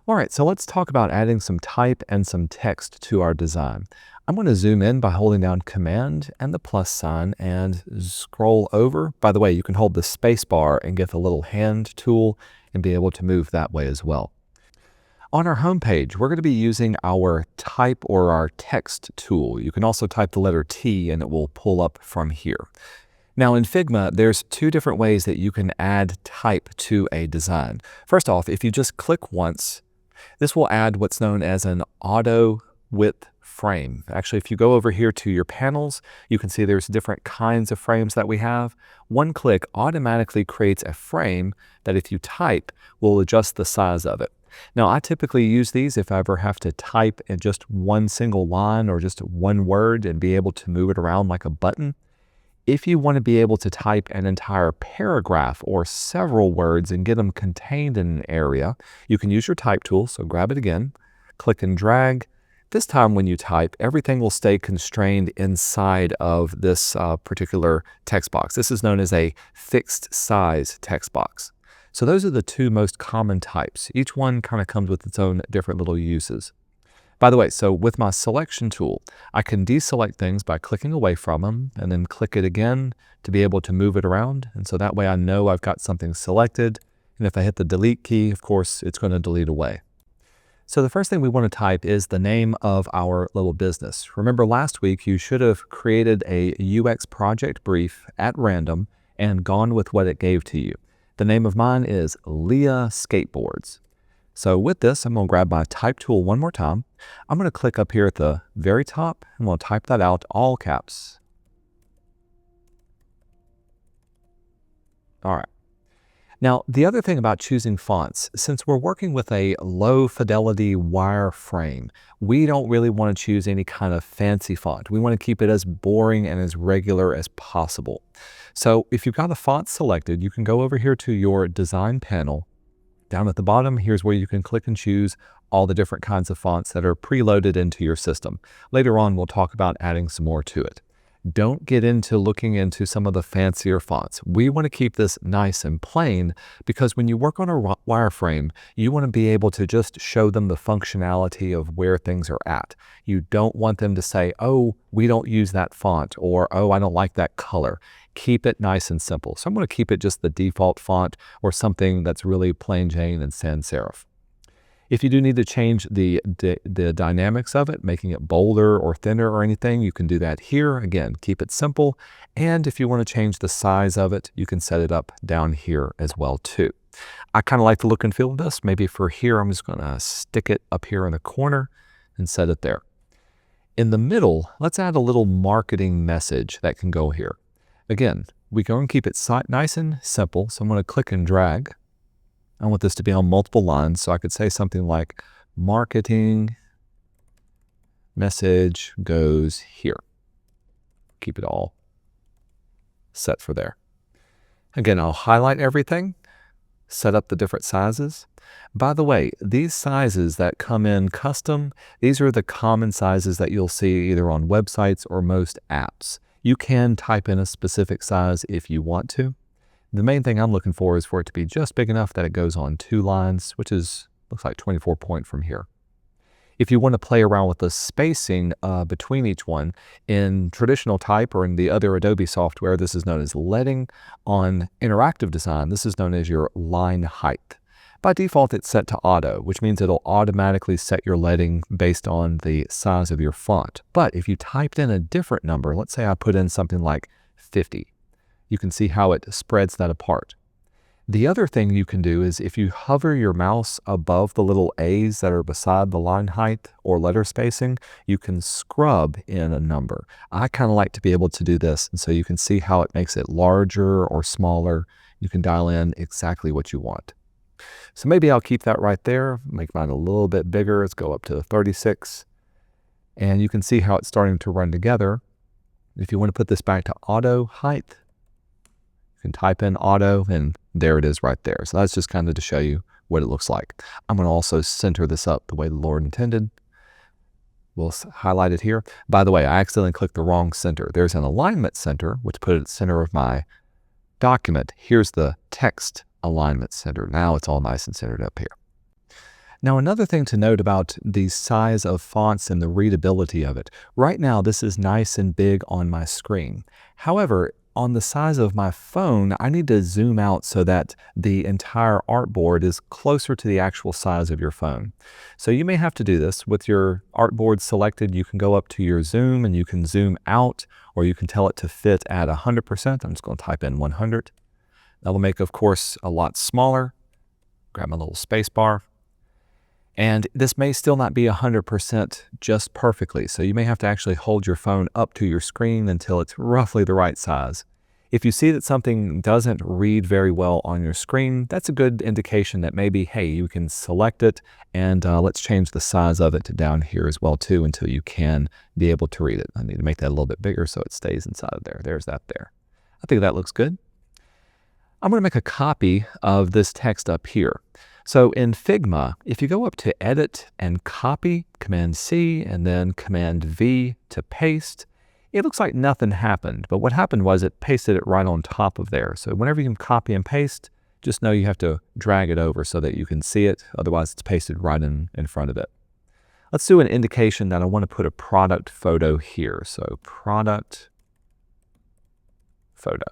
All right, so let's talk about adding some type and some text to our design. I'm going to zoom in by holding down Command and the plus sign and scroll over. By the way, you can hold the space bar and get the little hand tool and be able to move that way as well. On our home page, we're going to be using our type or our text tool. You can also type the letter T and it will pull up from here. Now in Figma, there's two different ways that you can add type to a design. First off, if you just click once, this will add what's known as an auto width frame. Actually, if you go over here to your panels, you can see there's different kinds of frames that we have. One click automatically creates a frame that if you type, will adjust the size of it. Now, I typically use these if I ever have to type in just one single line or just one word and be able to move it around like a button. If you want to be able to type an entire paragraph or several words and get them contained in an area, you can use your type tool. So grab it again, click and drag. This time when you type, everything will stay constrained inside of this particular text box. This is known as a fixed size text box. So those are the two most common types. Each one kind of comes with its own different little uses. By the way, so with my selection tool, I can deselect things by clicking away from them and then click it again to be able to move it around. And so that way I know I've got something selected. And if I hit the delete key, of course, it's going to delete away. So the first thing we want to type is the name of our little business. Remember last week, you should have created a UX project brief at random and gone with what it gave to you. The name of mine is Leah Skateboards. So with this, I'm going to grab my type tool one more time. I'm going to click up here at the very top. I'm going to type that out, all caps. All right. Now, the other thing about choosing fonts, since we're working with a low fidelity wire frame, we don't really want to choose any kind of fancy font. We want to keep it as boring and as regular as possible. So if you've got a font selected, you can go over here to your design panel. Down at the bottom, here's where you can click and choose all the different kinds of fonts that are preloaded into your system. Later on, we'll talk about adding some more to it. Don't get into looking into some of the fancier fonts. We want to keep this nice and plain because when you work on a wireframe, you want to be able to just show them the functionality of where things are at. You don't want them to say, oh, we don't use that font, or oh, I don't like that color. Keep it nice and simple. So I'm going to keep it just the default font or something that's really plain Jane and sans serif. If you do need to change the dynamics of it, making it bolder or thinner or anything, you can do that here. Again, keep it simple. And if you want to change the size of it, you can set it up down here as well too. I kind of like the look and feel of this. Maybe for here, I'm just going to stick it up here in the corner and set it there. In the middle, let's add a little marketing message that can go here. Again, we go and keep it nice and simple. So I'm going to click and drag. I want this to be on multiple lines. So I could say something like marketing message goes here. Keep it all set for there. Again, I'll highlight everything, set up the different sizes. By the way, these sizes that come in custom, these are the common sizes that you'll see either on websites or most apps. You can type in a specific size if you want to. The main thing I'm looking for is for it to be just big enough that it goes on 2 lines, which looks like 24 point from here. If you want to play around with the spacing between each one, in traditional type or in the other Adobe software, this is known as leading. On interactive design, this is known as your line height. By default, it's set to auto, which means it'll automatically set your leading based on the size of your font. But if you typed in a different number, let's say I put in something like 50, you can see how it spreads that apart. The other thing you can do is if you hover your mouse above the little A's that are beside the line height or letter spacing, you can scrub in a number. I kind of like to be able to do this, and so you can see how it makes it larger or smaller. You can dial in exactly what you want. So maybe I'll keep that right there, make mine a little bit bigger. Let's go up to 36. And you can see how it's starting to run together. If you want to put this back to auto height, you can type in auto and there it is right there. So that's just kind of to show you what it looks like. I'm going to also center this up the way the Lord intended. We'll highlight it here. By the way, I accidentally clicked the wrong center. There's an alignment center, which put it at the center of my document. Here's the text alignment center. Now it's all nice and centered up here. Now, another thing to note about the size of fonts and the readability of it. Right now, this is nice and big on my screen. However, on the size of my phone, I need to zoom out so that the entire artboard is closer to the actual size of your phone. So you may have to do this. With your artboard selected, you can go up to your zoom and you can zoom out, or you can tell it to fit at 100%. I'm just going to type in 100. That'll make, of course, a lot smaller. Grab my little space bar. And this may still not be 100% just perfectly, so you may have to actually hold your phone up to your screen until it's roughly the right size. If you see that something doesn't read very well on your screen, that's a good indication that maybe, hey, you can select it, and let's change the size of it down here as well too until you can be able to read it. I need to make that a little bit bigger so it stays inside of there. There's that there. I think that looks good. I'm going to make a copy of this text up here. So in Figma, if you go up to Edit and Copy, Command-C, and then Command-V to paste, it looks like nothing happened. But what happened was it pasted it right on top of there. So whenever you can copy and paste, just know you have to drag it over so that you can see it. Otherwise, it's pasted right in front of it. Let's do an indication that I want to put a product photo here. So product photo.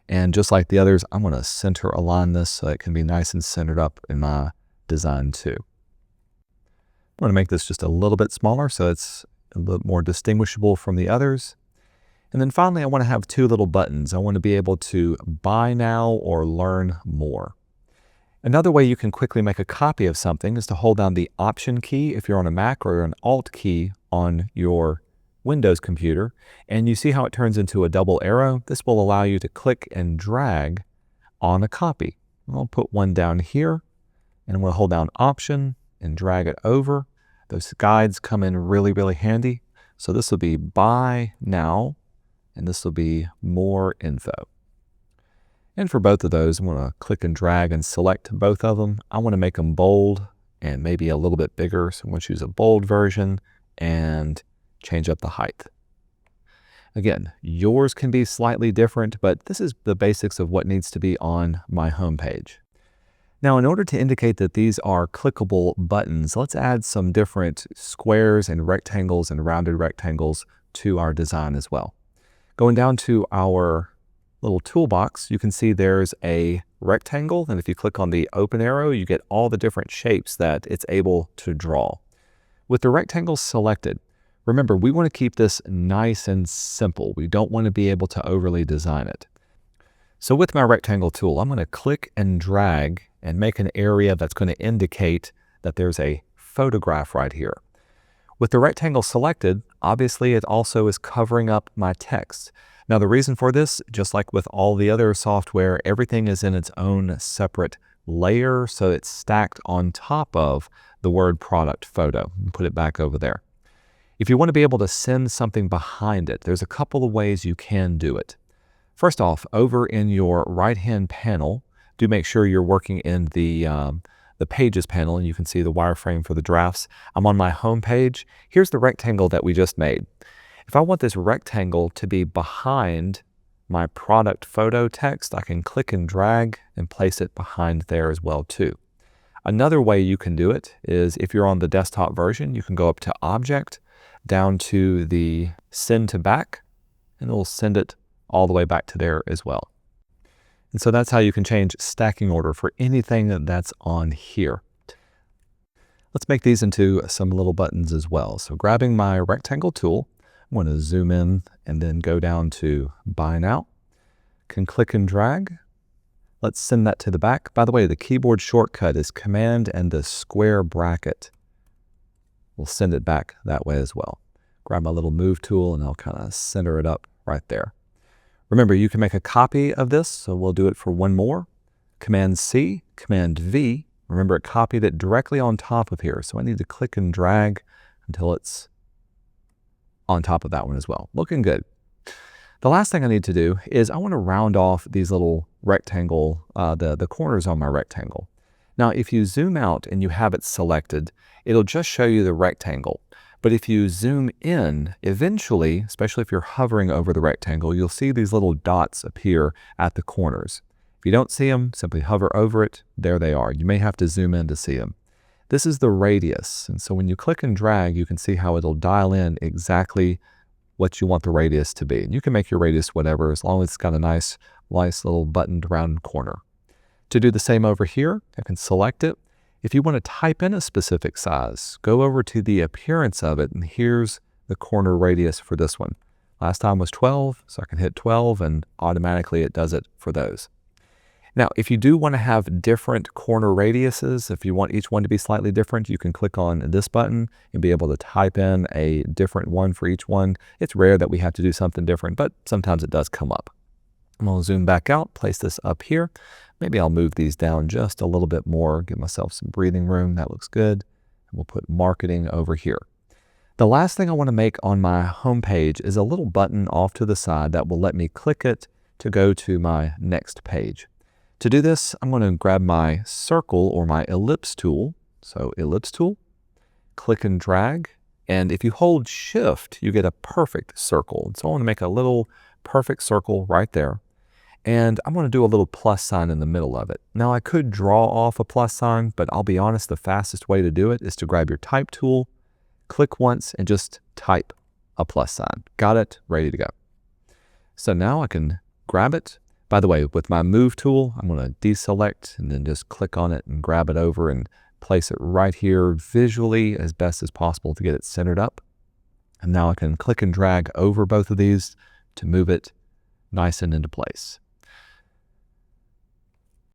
And just like the others, I'm going to center align this so it can be nice and centered up in my design too. I'm going to make this just a little bit smaller so it's a little more distinguishable from the others. And then finally, I want to have two little buttons. I want to be able to buy now or learn more. Another way you can quickly make a copy of something is to hold down the Option key if you're on a Mac, or an Alt key on your Windows computer, and you see how it turns into a double arrow. This will allow you to click and drag on a copy. I'll put one down here, and I'm going to hold down Option and drag it over. Those guides come in really, really handy. So this will be buy now, and this will be more info. And for both of those, I'm going to click and drag and select both of them. I want to make them bold and maybe a little bit bigger. So I'm going to choose a bold version and change up the height. Again, yours can be slightly different, but this is the basics of what needs to be on my home page. Now, in order to indicate that these are clickable buttons, let's add some different squares and rectangles and rounded rectangles to our design as well. Going down to our little toolbox, you can see there's a rectangle, and if you click on the open arrow, you get all the different shapes that it's able to draw. With the rectangles selected, remember, we want to keep this nice and simple. We don't want to be able to overly design it. So with my rectangle tool, I'm going to click and drag and make an area that's going to indicate that there's a photograph right here. With the rectangle selected, obviously it also is covering up my text. Now the reason for this, just like with all the other software, everything is in its own separate layer, so it's stacked on top of the word product photo. Put it back over there. If you want to be able to send something behind it, there's a couple of ways you can do it. First off, over in your right-hand panel, do make sure you're working in the Pages panel, and you can see the wireframe for the drafts. I'm on my home page. Here's the rectangle that we just made. If I want this rectangle to be behind my product photo text, I can click and drag and place it behind there as well too. Another way you can do it is if you're on the desktop version, you can go up to Object, down to the Send to Back, and it will send it all the way back to there as well. And so that's how you can change stacking order for anything that's on here. Let's make these into some little buttons as well. So grabbing my rectangle tool, I'm going to zoom in and then go down to Buy Now. Can click and drag. Let's send that to the back. By the way, the keyboard shortcut is Command and the square bracket. We'll send it back that way as well. Grab my little move tool and I'll kind of center it up right there. Remember, you can make a copy of this, so we'll do it for one more. Command-C, Command-V. Remember, it copied it directly on top of here, so I need to click and drag until it's on top of that one as well. Looking good. The last thing I need to do is I want to round off these little rectangle, the corners on my rectangle. Now, if you zoom out and you have it selected, it'll just show you the rectangle. But if you zoom in, eventually, especially if you're hovering over the rectangle, you'll see these little dots appear at the corners. If you don't see them, simply hover over it. There they are. You may have to zoom in to see them. This is the radius. And so when you click and drag, you can see how it'll dial in exactly what you want the radius to be. And you can make your radius whatever, as long as it's got a nice little buttoned round corner. To do the same over here, I can select it. If you want to type in a specific size, go over to the appearance of it, and here's the corner radius for this one. Last time was 12, so I can hit 12 and automatically it does it for those. Now, if you do want to have different corner radiuses, if you want each one to be slightly different, you can click on this button and be able to type in a different one for each one. It's rare that we have to do something different, but sometimes it does come up. I'm going to zoom back out, place this up here. Maybe I'll move these down just a little bit more, give myself some breathing room. That looks good. And we'll put marketing over here. The last thing I want to make on my home page is a little button off to the side that will let me click it to go to my next page. To do this, I'm going to grab my circle or my ellipse tool. So ellipse tool, click and drag. And if you hold shift, you get a perfect circle. So I want to make a little perfect circle right there. And I'm going to do a little plus sign in the middle of it. Now I could draw off a plus sign, but I'll be honest, the fastest way to do it is to grab your type tool, click once, and just type a plus sign. Got it, ready to go. So now I can grab it. By the way, with my move tool, I'm going to deselect and then just click on it and grab it over and place it right here visually as best as possible to get it centered up. And now I can click and drag over both of these to move it nice and into place.